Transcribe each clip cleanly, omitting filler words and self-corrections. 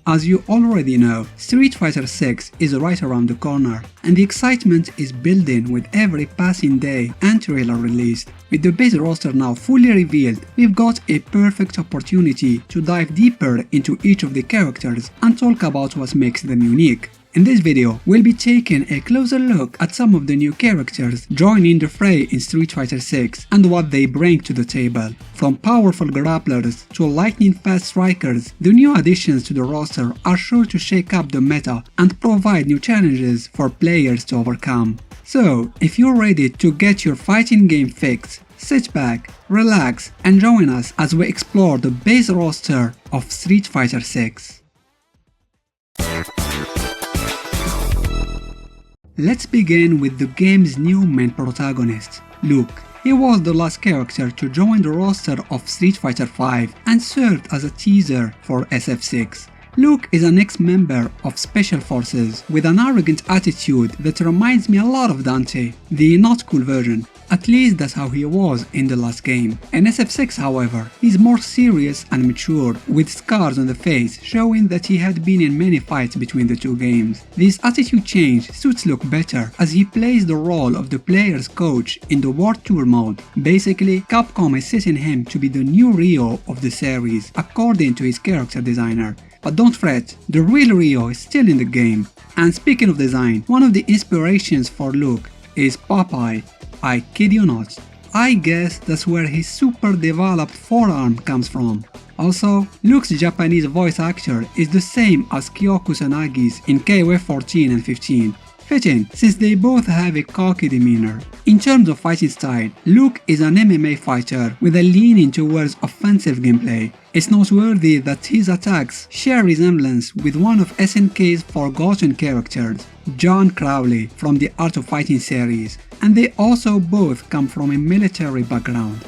As you already know, Street Fighter 6 is right around the corner, and the excitement is building with every passing day and trailer released. With the base roster now fully revealed, we've got a perfect opportunity to dive deeper into each of the characters and talk about what makes them unique. In this video, we'll be taking a closer look at some of the new characters joining the fray in Street Fighter 6 and what they bring to the table. From powerful grapplers to lightning-fast strikers, the new additions to the roster are sure to shake up the meta and provide new challenges for players to overcome. So, if you're ready to get your fighting game fix, sit back, relax, and join us as we explore the base roster of Street Fighter 6. Let's begin with the game's new main protagonist, Luke. He was the last character to join the roster of Street Fighter V and served as a teaser for SF6. Luke is an ex-member of Special Forces with an arrogant attitude that reminds me a lot of Dante, the not cool version. At least that's how he was in the last game. In SF6, however, he's more serious and mature, with scars on the face showing that he had been in many fights between the two games. This attitude change suits Luke better as he plays the role of the player's coach in the World Tour mode. Basically, Capcom is setting him to be the new Ryo of the series, according to his character designer. But don't fret, the real Ryo is still in the game. And speaking of design, one of the inspirations for Luke is Popeye. I kid you not. I guess that's where his super developed forearm comes from. Also, Luke's Japanese voice actor is the same as Kyoko Sanagi's in KOF 14 and 15. Fitting, since they both have a cocky demeanor. In terms of fighting style, Luke is an MMA fighter with a leaning towards offensive gameplay. It's noteworthy that his attacks share resemblance with one of SNK's forgotten characters, John Crowley from the Art of Fighting series, and they also both come from a military background.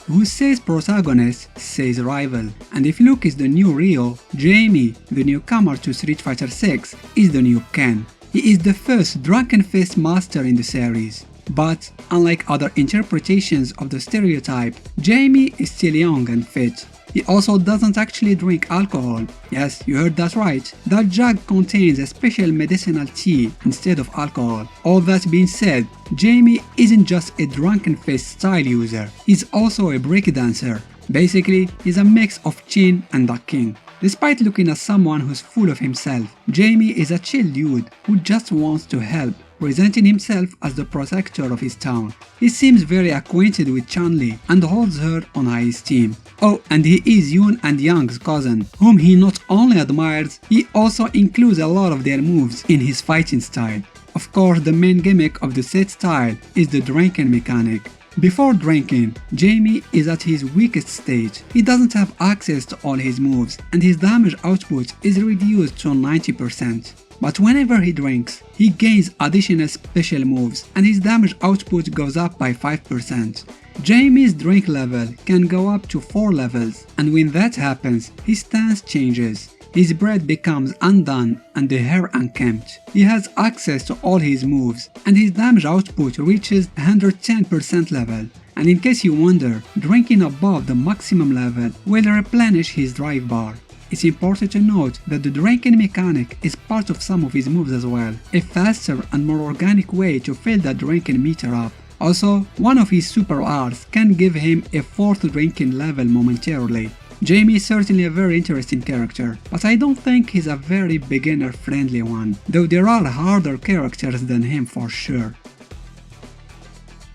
Who says protagonist says rival, and if Luke is the new Ryo, Jamie, the newcomer to Street Fighter 6, is the new Ken. He is the first drunken fist master in the series. But, unlike other interpretations of the stereotype, Jamie is still young and fit. He also doesn't actually drink alcohol. Yes, you heard that right. That jug contains a special medicinal tea instead of alcohol. All that being said, Jamie isn't just a drunken fist style user, he's also a breakdancer. Basically, he's a mix of Chin and Duck King. Despite looking as someone who's full of himself, Jamie is a chill dude who just wants to help, presenting himself as the protector of his town. He seems very acquainted with Chun Li and holds her on high esteem. Oh, and he is Yoon and Yang's cousin, whom he not only admires, he also includes a lot of their moves in his fighting style. Of course, the main gimmick of the set style is the drinking mechanic. Before drinking, Jamie is at his weakest stage. He doesn't have access to all his moves and his damage output is reduced to 90%. But whenever he drinks, he gains additional special moves and his damage output goes up by 5%. Jamie's drink level can go up to 4 levels, and when that happens, his stance changes. His breath becomes undone and the hair unkempt. He has access to all his moves and his damage output reaches 110% level. And in case you wonder, drinking above the maximum level will replenish his drive bar. It's important to note that the drinking mechanic is part of some of his moves as well, a faster and more organic way to fill that drinking meter up. Also, one of his super arts can give him a 4th drinking level momentarily. Jamie is certainly a very interesting character, but I don't think he's a very beginner-friendly one, though there are harder characters than him for sure.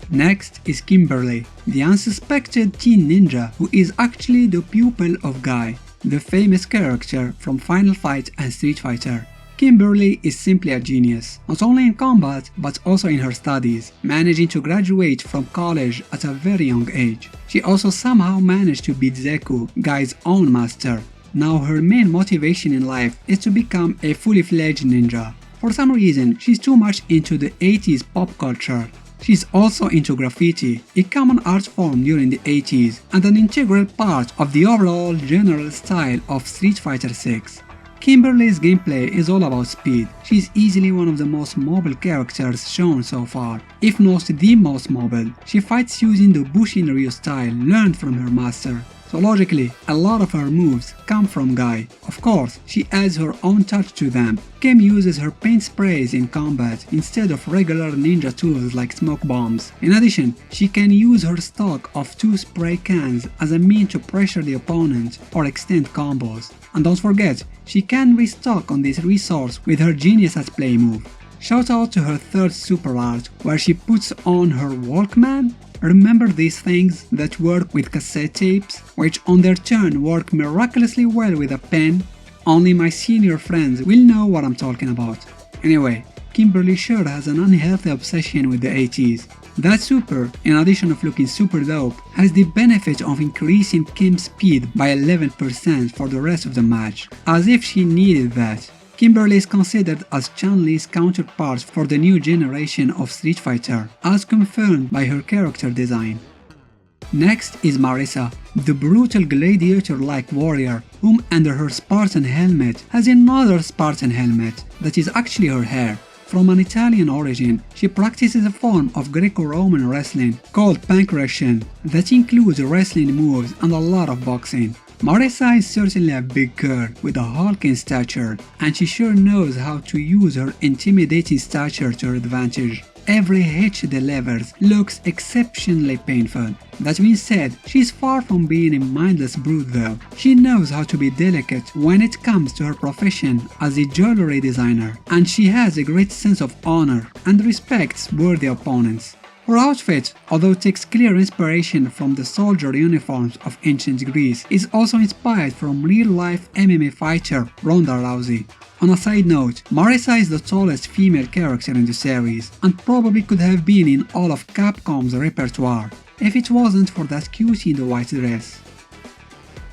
Next is Kimberly, the unsuspected teen ninja who is actually the pupil of Guile, the famous character from Final Fight and Street Fighter. Kimberly is simply a genius, not only in combat but also in her studies, managing to graduate from college at a very young age. She also somehow managed to beat Zeku, Guile's own master. Now her main motivation in life is to become a fully fledged ninja. For some reason, she's too much into the 80s pop culture. She's also into graffiti, a common art form during the 80s and an integral part of the overall general style of Street Fighter 6. Kimberly's gameplay is all about speed. She's easily one of the most mobile characters shown so far, if not the most mobile. She fights using the Bushin Ryu style learned from her master. so logically, a lot of her moves come from Guile. Of course, she adds her own touch to them. Kim uses her paint sprays in combat instead of regular ninja tools like smoke bombs. In addition, she can use her stock of 2 spray cans as a means to pressure the opponent or extend combos. And don't forget, she can restock on this resource with her Genius at Play move. Shout out to her third super art, where she puts on her Walkman. Remember these things that work with cassette tapes, which on their turn work miraculously well with a pen? Only my senior friends will know what I'm talking about. Anyway, Kimberly sure has an unhealthy obsession with the 80s. That super, in addition of looking super dope, has the benefit of increasing Kim's speed by 11% for the rest of the match, as if she needed that. Kimberly is considered as Chun Li's counterpart for the new generation of Street Fighter, as confirmed by her character design. Next is Marisa, the brutal gladiator-like warrior, whom under her Spartan helmet has another Spartan helmet that is actually her hair. From an Italian origin, she practices a form of Greco-Roman wrestling called pankration that includes wrestling moves and a lot of boxing. Marisa is certainly a big girl with a hulking stature, and she sure knows how to use her intimidating stature to her advantage. Every hit she delivers looks exceptionally painful. That being said, she's far from being a mindless brute though. She knows how to be delicate when it comes to her profession as a jewelry designer, and she has a great sense of honor and respects worthy opponents. Her outfit, although it takes clear inspiration from the soldier uniforms of ancient Greece, is also inspired from real-life MMA fighter Ronda Rousey. On a side note, Marisa is the tallest female character in the series, and probably could have been in all of Capcom's repertoire, if it wasn't for that cutie in the white dress.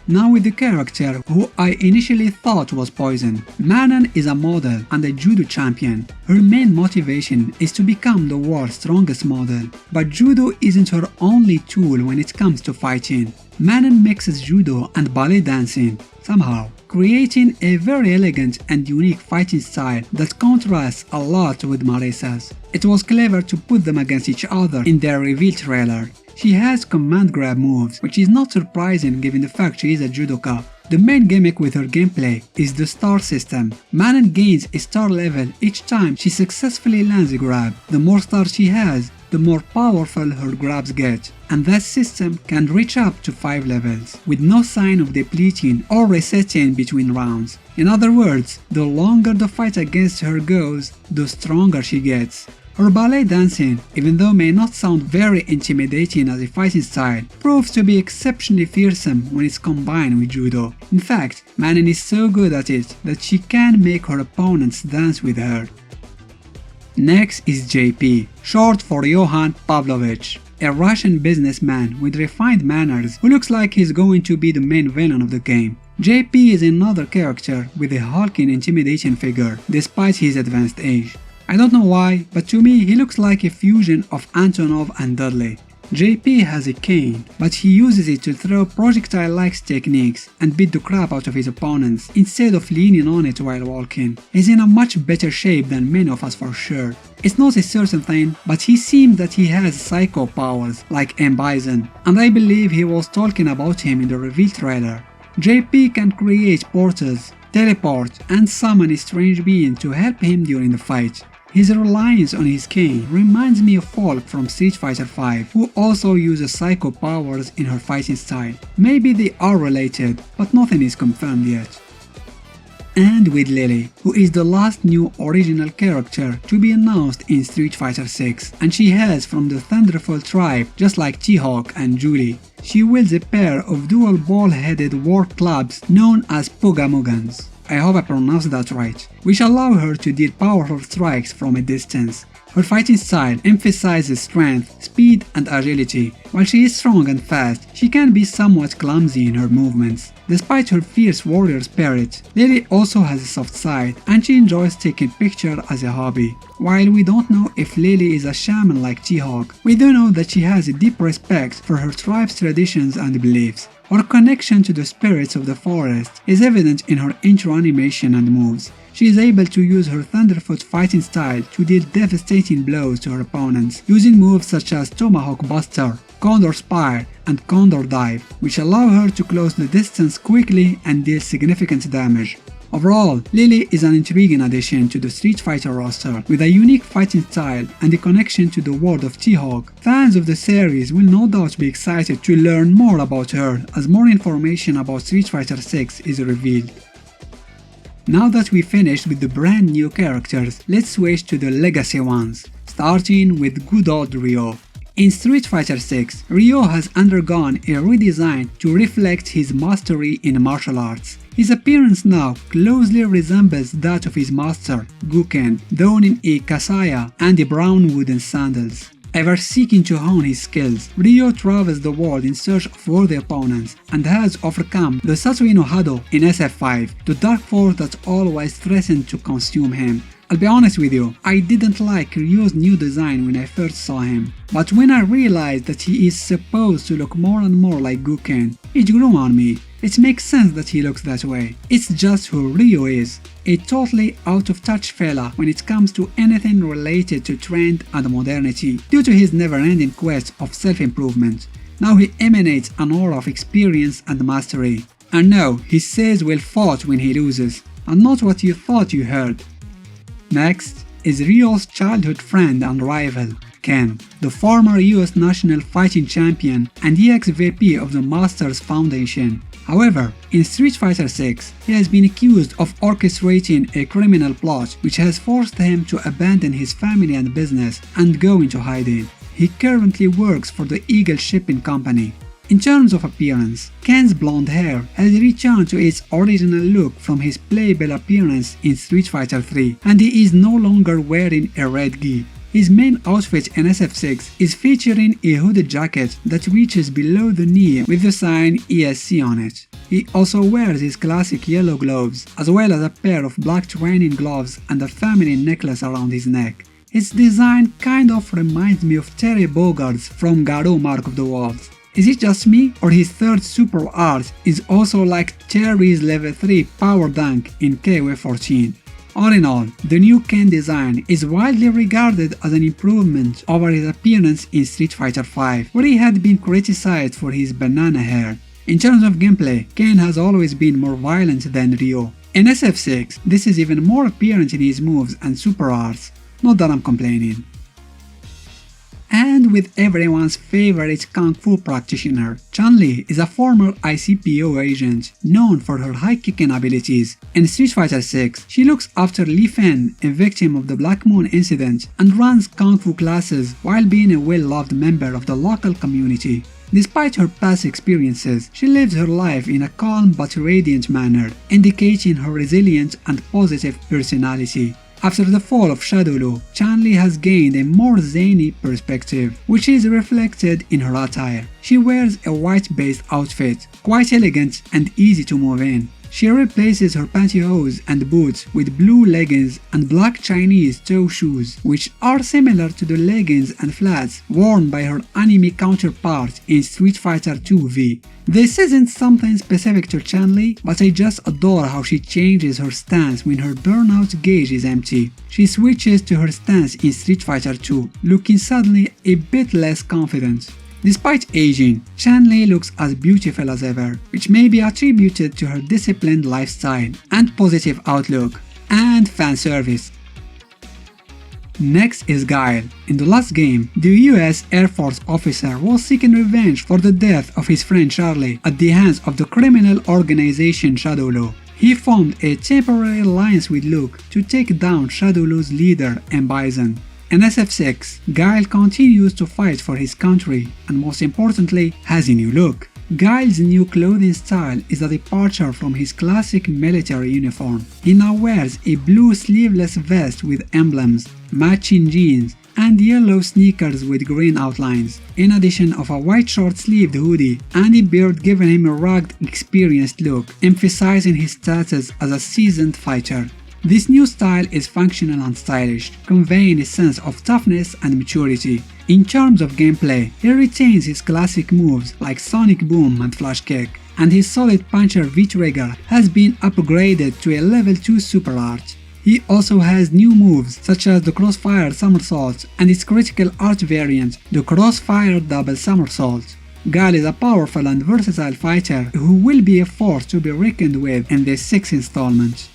Now with the character who I initially thought was Poison. Manon is a model and a judo champion. Her main motivation is to become the world's strongest model, but judo isn't her only tool when it comes to fighting. Manon mixes judo and ballet dancing, somehow, creating a very elegant and unique fighting style that contrasts a lot with Marisa's. It was clever to put them against each other in their reveal trailer. She has command grab moves, which is not surprising given the fact she is a judoka. The main gimmick with her gameplay is the star system. Manon gains a star level each time she successfully lands a grab. The more stars she has, the more powerful her grabs get, and that system can reach up to 5 levels, with no sign of depleting or resetting between rounds. In other words, the longer the fight against her goes, the stronger she gets. Her ballet dancing, even though may not sound very intimidating as a fighting style, proves to be exceptionally fearsome when it's combined with judo. In fact, Manon is so good at it that she can make her opponents dance with her. Next is JP, short for Johann Pavlovich, a Russian businessman with refined manners who looks like he's going to be the main villain of the game. JP is another character with a hulking intimidating figure despite his advanced age. I don't know why, but to me he looks like a fusion of Antonov and Dudley. JP has a cane, but he uses it to throw projectile-like techniques and beat the crap out of his opponents instead of leaning on it while walking. He's in a much better shape than many of us for sure. It's not a certain thing, but he seems that he has psycho powers like M. Bison, and I believe he was talking about him in the reveal trailer. JP can create portals, teleport, and summon a strange being to help him during the fight. His reliance on his cane reminds me of Falk from Street Fighter V, who also uses psycho powers in her fighting style. Maybe they are related, but nothing is confirmed yet. And with Lily, who is the last new original character to be announced in Street Fighter VI, and she hails from the Thunderful tribe just like T-Hawk and Juri. She wields a pair of dual ball-headed war clubs known as Pugamugans. I hope I pronounced that right, which allow her to deal powerful strikes from a distance. Her fighting style emphasizes strength, speed, and agility. While she is strong and fast, she can be somewhat clumsy in her movements. Despite her fierce warrior spirit, Lily also has a soft side, and she enjoys taking pictures as a hobby. While we don't know if Lily is a shaman like T-Hawk, we do know that she has a deep respect for her tribe's traditions and beliefs. Her connection to the spirits of the forest is evident in her intro animation and moves. She is able to use her Thunderfoot fighting style to deal devastating blows to her opponents, using moves such as Tomahawk Buster, Condor Spire, and Condor Dive, which allow her to close the distance quickly and deal significant damage. Overall, Lily is an intriguing addition to the Street Fighter roster, with a unique fighting style and a connection to the world of T-Hawk. Fans of the series will no doubt be excited to learn more about her as more information about Street Fighter 6 is revealed. Now that we finished with the brand new characters, let's switch to the legacy ones, starting with good old Ryo. In Street Fighter 6, Ryo has undergone a redesign to reflect his mastery in martial arts. His appearance now closely resembles that of his master, Guken, donning a kasaya and a brown wooden sandals. Ever seeking to hone his skills, Ryo travels the world in search of worthy opponents and has overcome the Satsui no Hado in SF5, the dark force that always threatened to consume him. I'll be honest with you, I didn't like Ryo's new design when I first saw him, but when I realized that he is supposed to look more and more like Guken, it grew on me. It makes sense that he looks that way. It's just who Ryo is, a totally out-of-touch fella when it comes to anything related to trend and modernity, due to his never-ending quest of self-improvement. Now he emanates an aura of experience and mastery. And no, he says well fought when he loses, and not what you thought you heard. Next is Ryo's childhood friend and rival, Ken, the former US National Fighting Champion and ex-VP of the Masters Foundation. However, in Street Fighter 6, he has been accused of orchestrating a criminal plot which has forced him to abandon his family and business and go into hiding. He currently works for the Eagle Shipping Company. In terms of appearance, Ken's blonde hair has returned to its original look from his playable appearance in Street Fighter 3, and he is no longer wearing a red gi. His main outfit in SF6 is featuring a hooded jacket that reaches below the knee with the sign ESC on it. He also wears his classic yellow gloves, as well as a pair of black training gloves and a feminine necklace around his neck. His design kind of reminds me of Terry Bogard's from Garou Mark of the Wolves. Is it just me, or his third super art is also like Terry's level 3 power dunk in KOF14? All in all, the new Ken design is widely regarded as an improvement over his appearance in Street Fighter V, where he had been criticized for his banana hair. In terms of gameplay, Ken has always been more violent than Ryo. In SF6, this is even more apparent in his moves and super arts. Not that I'm complaining. And with everyone's favorite kung fu practitioner, Chun Li is a former ICPO agent known for her high-kicking abilities. In Street Fighter 6, she looks after Li Fen, a victim of the Black Moon incident, and runs kung fu classes while being a well-loved member of the local community. Despite her past experiences, she lives her life in a calm but radiant manner, indicating her resilient and positive personality. After the fall of Shadowloo, Chun Li has gained a more zany perspective, which is reflected in her attire. She wears a white-based outfit, quite elegant and easy to move in. She replaces her pantyhose and boots with blue leggings and black Chinese toe shoes, which are similar to the leggings and flats worn by her anime counterpart in Street Fighter 2V. This isn't something specific to Chun Li, but I just adore how she changes her stance when her burnout gauge is empty. She switches to her stance in Street Fighter 2, looking suddenly a bit less confident. Despite aging, Chun Li looks as beautiful as ever, which may be attributed to her disciplined lifestyle and positive outlook, and fan service. Next is Guile. In the last game, the US Air Force officer was seeking revenge for the death of his friend Charlie at the hands of the criminal organization Shadowloo. He formed a temporary alliance with Luke to take down Shadowloo's leader M. Bison. In SF6, Guile continues to fight for his country and most importantly has a new look. Guile's new clothing style is a departure from his classic military uniform. He now wears a blue sleeveless vest with emblems, matching jeans, and yellow sneakers with green outlines, in addition of a white short-sleeved hoodie and a beard giving him a rugged, experienced look, emphasizing his status as a seasoned fighter. This new style is functional and stylish, conveying a sense of toughness and maturity. In terms of gameplay, he retains his classic moves like Sonic Boom and Flash Kick, and his solid puncher V-Trigger has been upgraded to a level 2 super art. He also has new moves such as the Crossfire Somersault and its critical art variant, the Crossfire Double Somersault. Guile is a powerful and versatile fighter who will be a force to be reckoned with in this 6th installment.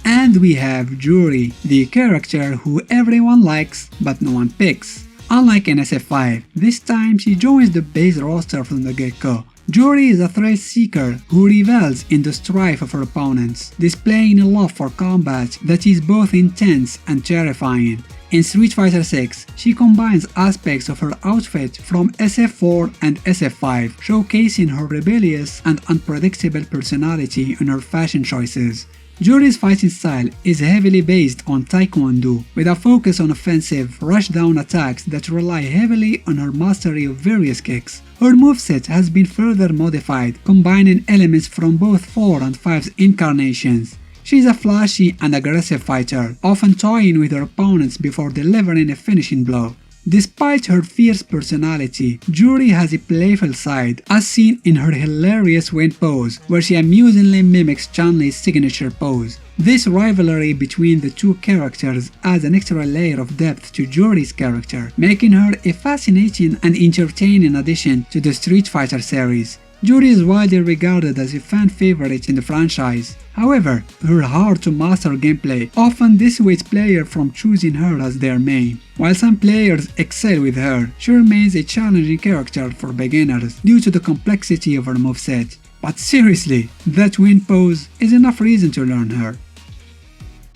And we have Juri, the character who everyone likes but no one picks. Unlike in SF5, this time she joins the base roster from the get-go. Juri is a thrill seeker who revels in the strife of her opponents, displaying a love for combat that is both intense and terrifying. In Street Fighter 6, she combines aspects of her outfit from SF4 and SF5, showcasing her rebellious and unpredictable personality in her fashion choices. Juri's fighting style is heavily based on Taekwondo, with a focus on offensive, rushdown attacks that rely heavily on her mastery of various kicks. Her moveset has been further modified, combining elements from both 4 and 5's incarnations. She is a flashy and aggressive fighter, often toying with her opponents before delivering a finishing blow. Despite her fierce personality, Juri has a playful side, as seen in her hilarious wind pose, where she amusingly mimics Chun Li's signature pose. This rivalry between the two characters adds an extra layer of depth to Juri's character, making her a fascinating and entertaining addition to the Street Fighter series. Juri is widely regarded as a fan favorite in the franchise. However, her hard-to-master gameplay often dissuades players from choosing her as their main. While some players excel with her, she remains a challenging character for beginners due to the complexity of her moveset. But seriously, that wind pose is enough reason to learn her.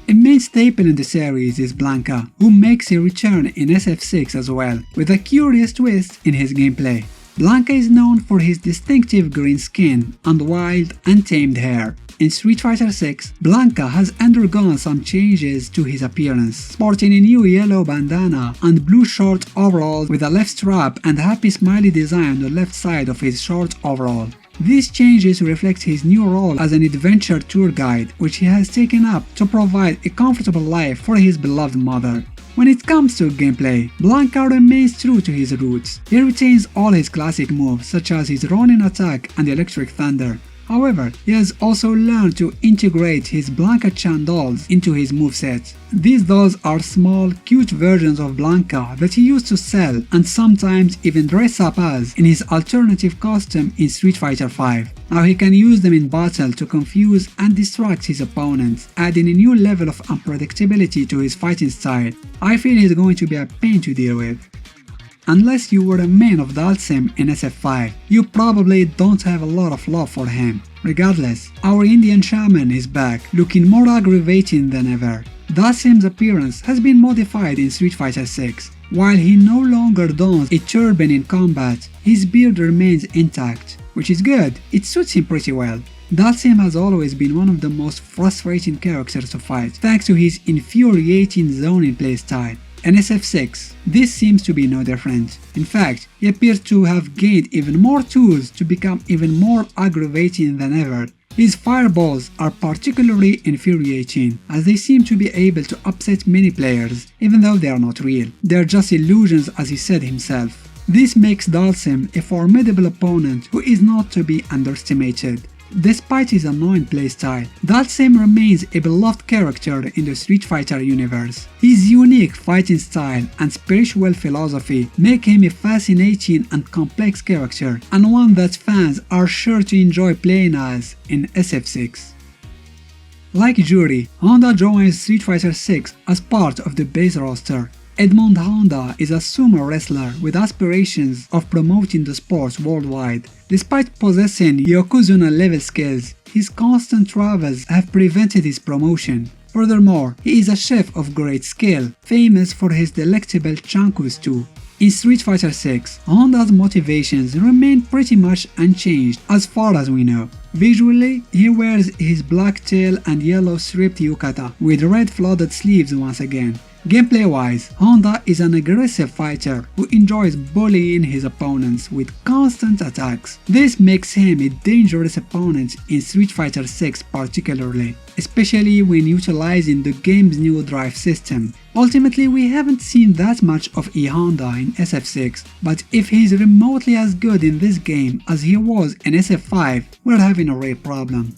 A main staple in the series is Blanka, who makes a return in SF6 as well, with a curious twist in his gameplay. Blanka is known for his distinctive green skin and wild, untamed hair. In Street Fighter 6, Blanka has undergone some changes to his appearance, sporting a new yellow bandana and blue short overalls with a left strap and happy smiley design on the left side of his short overall. These changes reflect his new role as an adventure tour guide, which he has taken up to provide a comfortable life for his beloved mother. When it comes to gameplay, Blanka remains true to his roots. He retains all his classic moves such as his Ronin attack and Electric Thunder. However, he has also learned to integrate his Blanka-chan dolls into his moveset. These dolls are small, cute versions of Blanka that he used to sell and sometimes even dress up as in his alternative costume in Street Fighter V. Now he can use them in battle to confuse and distract his opponents, adding a new level of unpredictability to his fighting style. I feel he's going to be a pain to deal with. Unless you were a main of Dhalsim in SF5, you probably don't have a lot of love for him. Regardless, our Indian shaman is back, looking more aggravating than ever. Dhalsim's appearance has been modified in Street Fighter 6. While he no longer dons a turban in combat, his beard remains intact, which is good, it suits him pretty well. Dhalsim has always been one of the most frustrating characters to fight, thanks to his infuriating zoning playstyle. In SF6, this seems to be no different. In fact, he appears to have gained even more tools to become even more aggravating than ever. His fireballs are particularly infuriating, as they seem to be able to upset many players, even though they are not real. They are just illusions, as he said himself. This makes Dhalsim a formidable opponent who is not to be underestimated. Despite his annoying playstyle, Dhalsim remains a beloved character in the Street Fighter universe. His unique fighting style and spiritual philosophy make him a fascinating and complex character, and one that fans are sure to enjoy playing as in SF6. Like Juri, Honda joins Street Fighter 6 as part of the base roster. Edmond Honda is a sumo wrestler with aspirations of promoting the sport worldwide. Despite possessing Yokozuna-level skills, his constant travels have prevented his promotion. Furthermore, he is a chef of great skill, famous for his delectable chanku stew. In Street Fighter 6, Honda's motivations remain pretty much unchanged as far as we know. Visually, he wears his black tail and yellow striped yukata with red flooded sleeves once again. Gameplay-wise, Honda is an aggressive fighter who enjoys bullying his opponents with constant attacks. This makes him a dangerous opponent in Street Fighter 6 particularly, especially when utilizing the game's new drive system. Ultimately, we haven't seen that much of Honda in SF6, but if he's remotely as good in this game as he was in SF5, we're having a real problem.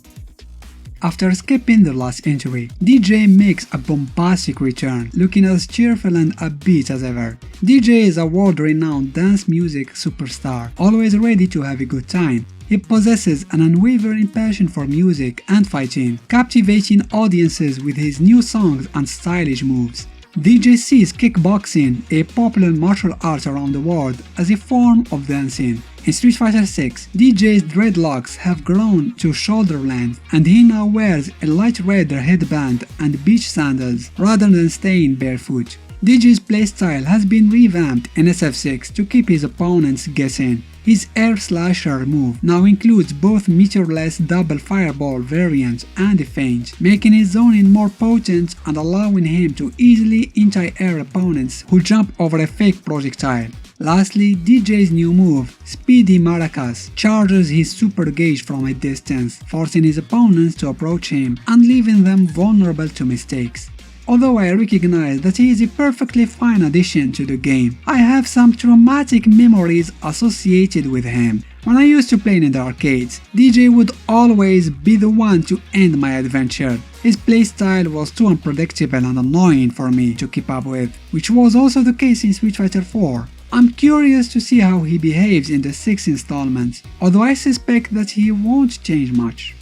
After skipping the last entry, Dee Jay makes a bombastic return, looking as cheerful and upbeat as ever. Dee Jay is a world-renowned dance music superstar, always ready to have a good time. He possesses an unwavering passion for music and fighting, captivating audiences with his new songs and stylish moves. Dee Jay sees kickboxing, a popular martial art around the world, as a form of dancing. In Street Fighter 6, Dee Jay's dreadlocks have grown to shoulder length, and he now wears a light red headband and beach sandals rather than staying barefoot. Dee Jay's playstyle has been revamped in SF6 to keep his opponents guessing. His air slasher move now includes both meteorless double fireball variant and a feint, making his zoning more potent and allowing him to easily anti-air opponents who jump over a fake projectile. Lastly, Dee Jay's new move, Speedy Maracas, charges his super gauge from a distance, forcing his opponents to approach him and leaving them vulnerable to mistakes. Although I recognize that he is a perfectly fine addition to the game, I have some traumatic memories associated with him. When I used to play in the arcades, Dee Jay would always be the one to end my adventure. His playstyle was too unpredictable and annoying for me to keep up with, which was also the case in Street Fighter 4. I'm curious to see how he behaves in the 6th installment, although I suspect that he won't change much.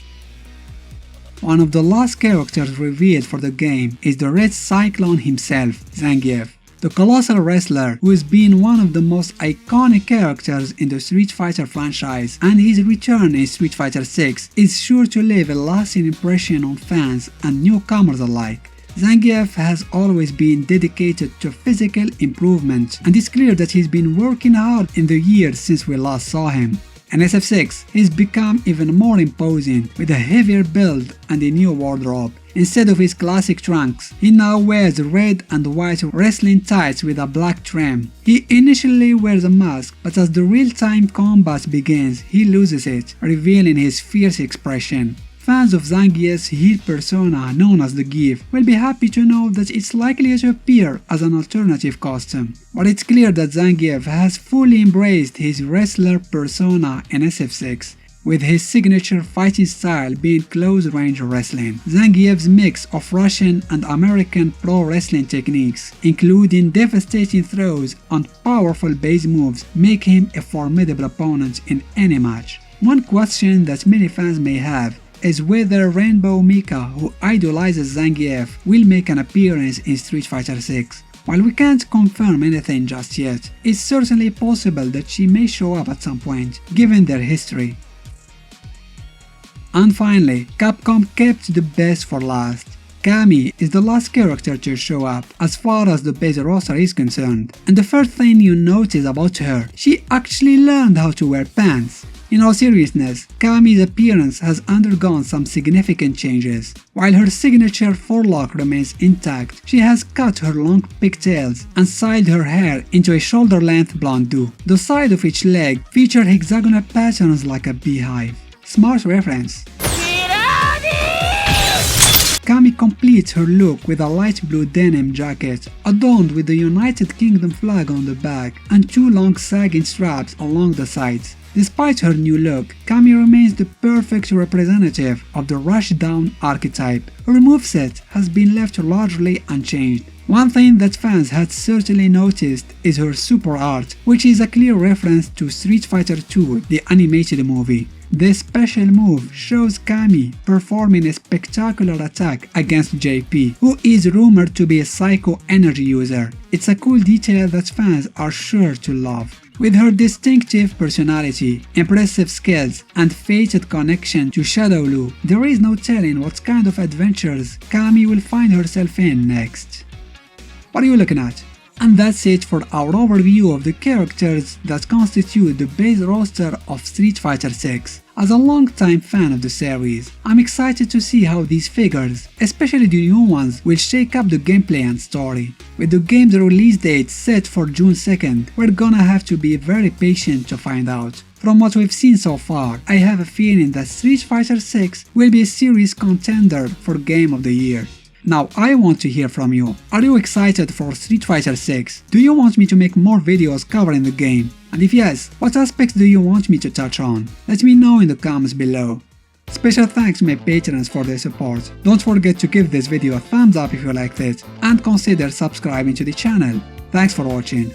One of the last characters revealed for the game is the Red Cyclone himself, Zangief. The colossal wrestler who has been one of the most iconic characters in the Street Fighter franchise, and his return in Street Fighter 6 is sure to leave a lasting impression on fans and newcomers alike. Zangief has always been dedicated to physical improvement, and it's clear that he's been working hard in the years since we last saw him. In SF6, he's become even more imposing with a heavier build and a new wardrobe. Instead of his classic trunks, he now wears red and white wrestling tights with a black trim. He initially wears a mask, but as the real-time combat begins, he loses it, revealing his fierce expression. Fans of Zangief's heel persona known as the Gief will be happy to know that it's likely to appear as an alternative costume. But it's clear that Zangief has fully embraced his wrestler persona in SF6, with his signature fighting style being close-range wrestling. Zangief's mix of Russian and American pro wrestling techniques, including devastating throws and powerful base moves, make him a formidable opponent in any match. One question that many fans may have is whether Rainbow Mika, who idolizes Zangief, will make an appearance in Street Fighter 6. While we can't confirm anything just yet, it's certainly possible that she may show up at some point, given their history. And finally, Capcom kept the best for last. Cammy is the last character to show up as far as the base roster is concerned, and the first thing you notice about her, she actually learned how to wear pants. In all seriousness, Cammy's appearance has undergone some significant changes. While her signature forelock remains intact, she has cut her long pigtails and styled her hair into a shoulder-length blonde do. The side of each leg feature hexagonal patterns like a beehive. Smart reference. Cammy completes her look with a light blue denim jacket, adorned with the United Kingdom flag on the back and two long sagging straps along the sides. Despite her new look, Cammy remains the perfect representative of the rushdown archetype. Her moveset has been left largely unchanged. One thing that fans had certainly noticed is her super art, which is a clear reference to Street Fighter 2, the animated movie. This special move shows Cammy performing a spectacular attack against JP, who is rumored to be a psycho energy user. It's a cool detail that fans are sure to love. With her distinctive personality, impressive skills, and fated connection to Shadow Lu, there is no telling what kind of adventures Cammy will find herself in next. What are you looking at? And that's it for our overview of the characters that constitute the base roster of Street Fighter 6. As a long-time fan of the series, I'm excited to see how these figures, especially the new ones, will shake up the gameplay and story. With the game's release date set for June 2nd, we're gonna have to be very patient to find out. From what we've seen so far, I have a feeling that Street Fighter 6 will be a serious contender for Game of the Year. Now I want to hear from you. Are you excited for Street Fighter 6? Do you want me to make more videos covering the game? And if yes, what aspects do you want me to touch on? Let me know in the comments below. Special thanks to my patrons for their support. Don't forget to give this video a thumbs up if you liked it, and consider subscribing to the channel. Thanks for watching.